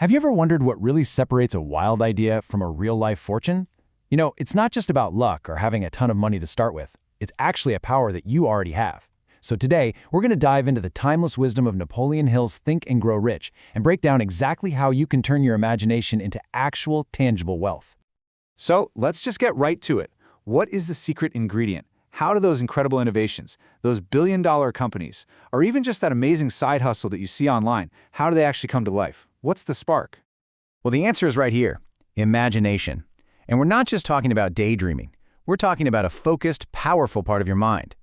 Have you ever wondered what really separates a wild idea from a real-life fortune? You know, it's not just about luck or having a ton of money to start with. It's actually a power that you already have. So today, we're going to dive into the timeless wisdom of Napoleon Hill's Think and Grow Rich and break down exactly how you can turn your imagination into actual, tangible wealth. So let's just get right to it. What is the secret ingredient? How do those incredible innovations, those billion-dollar companies, or even just that amazing side hustle that you see online, how do they actually come to life? What's the spark? Well, the answer is right here: imagination. And we're not just talking about daydreaming. We're talking about a focused, powerful part of your mind.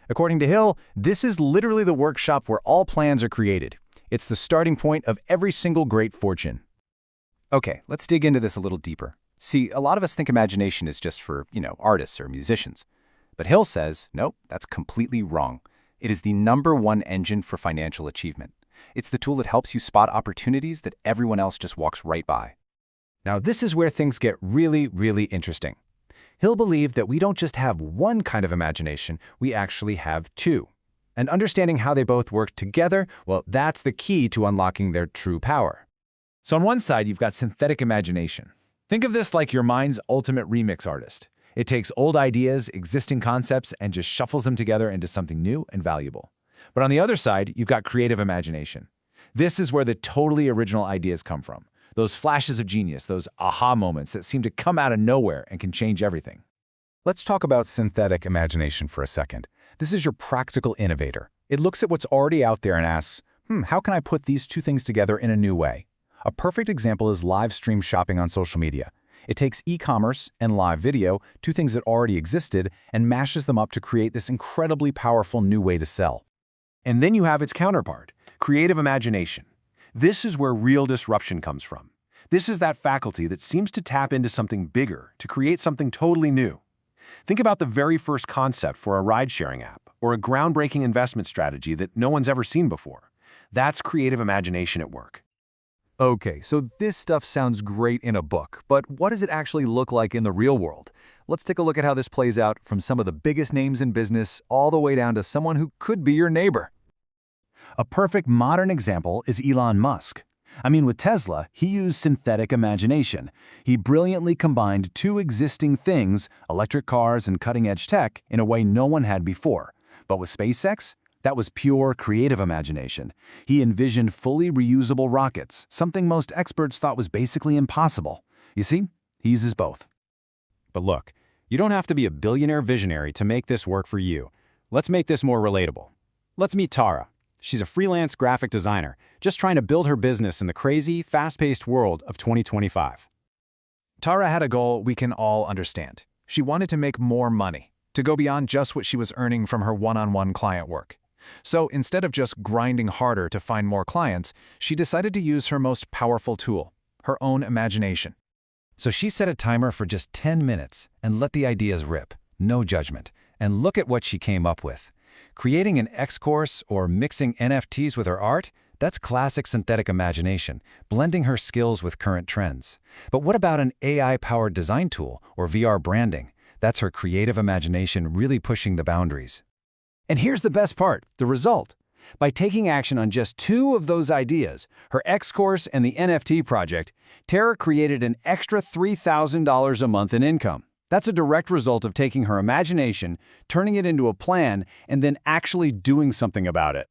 According to Hill, this is literally the workshop where all plans are created. It's the starting point of every single great fortune. Okay, let's dig into this a little deeper. See, a lot of us think imagination is just for, artists or musicians. But Hill says, nope, that's completely wrong. It is the #1 engine for financial achievement. It's the tool that helps you spot opportunities that everyone else just walks right by. Now, this is where things get really, really interesting. Hill believed that we don't just have one kind of imagination, we actually have two. And understanding how they both work together, well, that's the key to unlocking their true power. So on one side, you've got synthetic imagination. Think of this like your mind's ultimate remix artist. It takes old ideas, existing concepts, and just shuffles them together into something new and valuable. But on the other side, you've got creative imagination. This is where the totally original ideas come from. Those flashes of genius, those aha moments that seem to come out of nowhere and can change everything. Let's talk about synthetic imagination for a second. This is your practical innovator. It looks at what's already out there and asks, how can I put these two things together in a new way? A perfect example is live stream shopping on social media. It takes e-commerce and live video, two things that already existed, and mashes them up to create this incredibly powerful new way to sell. And then you have its counterpart, creative imagination. This is where real disruption comes from. This is that faculty that seems to tap into something bigger to create something totally new. Think about the very first concept for a ride-sharing app or a groundbreaking investment strategy that no one's ever seen before. That's creative imagination at work. Okay, so this stuff sounds great in a book, but what does it actually look like in the real world? Let's take a look at how this plays out from some of the biggest names in business all the way down to someone who could be your neighbor. A perfect modern example is Elon Musk. With Tesla, he used synthetic imagination. He brilliantly combined two existing things, electric cars and cutting-edge tech, in a way no one had before. But with SpaceX, that was pure creative imagination. He envisioned fully reusable rockets, something most experts thought was basically impossible. You see, he uses both. But look, you don't have to be a billionaire visionary to make this work for you. Let's make this more relatable. Let's meet Tara. She's a freelance graphic designer, just trying to build her business in the crazy, fast-paced world of 2025. Tara had a goal we can all understand. She wanted to make more money, to go beyond just what she was earning from her one-on-one client work. So instead of just grinding harder to find more clients, she decided to use her most powerful tool, her own imagination. So she set a timer for just 10 minutes and let the ideas rip, no judgment, and look at what she came up with. Creating an X-course or mixing NFTs with her art, that's classic synthetic imagination, blending her skills with current trends. But what about an AI-powered design tool or VR branding? That's her creative imagination really pushing the boundaries. And here's the best part, the result. By taking action on just two of those ideas, her X-course and the NFT project, Tara created an extra $3,000 a month in income. That's a direct result of taking her imagination, turning it into a plan, and then actually doing something about it.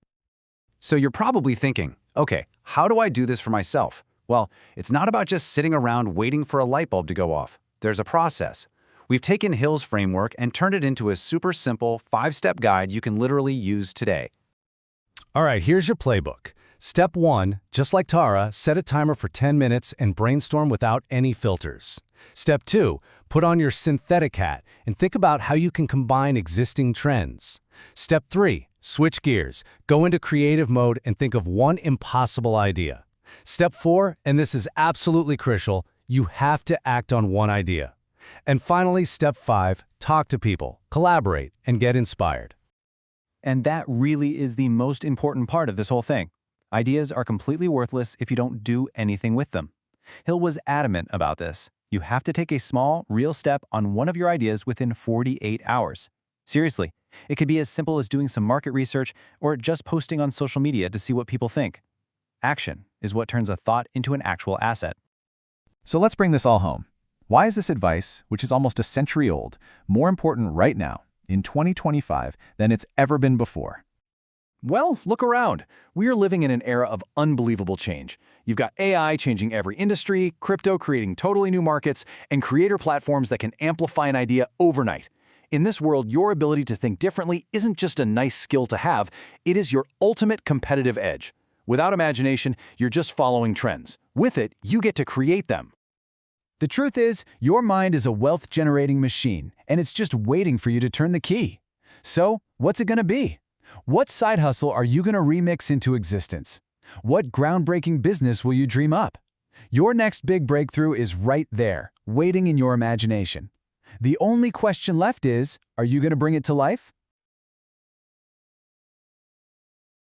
So you're probably thinking, okay, how do I do this for myself? Well, it's not about just sitting around waiting for a light bulb to go off. There's a process. We've taken Hill's framework and turned it into a super simple 5-step guide you can literally use today. All right, here's your playbook. Step 1, just like Tara, set a timer for 10 minutes and brainstorm without any filters. Step 2, put on your synthetic hat and think about how you can combine existing trends. Step 3, switch gears, go into creative mode and think of one impossible idea. Step 4, and this is absolutely crucial, you have to act on one idea. And finally, step 5, talk to people, collaborate, and get inspired. And that really is the most important part of this whole thing. Ideas are completely worthless if you don't do anything with them. Hill was adamant about this. You have to take a small, real step on one of your ideas within 48 hours. Seriously, it could be as simple as doing some market research or just posting on social media to see what people think. Action is what turns a thought into an actual asset. So let's bring this all home. Why is this advice, which is almost a century old, more important right now, in 2025, than it's ever been before? Well, look around. We are living in an era of unbelievable change. You've got AI changing every industry, crypto creating totally new markets, and creator platforms that can amplify an idea overnight. In this world, your ability to think differently isn't just a nice skill to have, it is your ultimate competitive edge. Without imagination, you're just following trends. With it, you get to create them. The truth is, your mind is a wealth-generating machine, and it's just waiting for you to turn the key. So, what's it going to be? What side hustle are you going to remix into existence? What groundbreaking business will you dream up? Your next big breakthrough is right there, waiting in your imagination. The only question left is, are you going to bring it to life?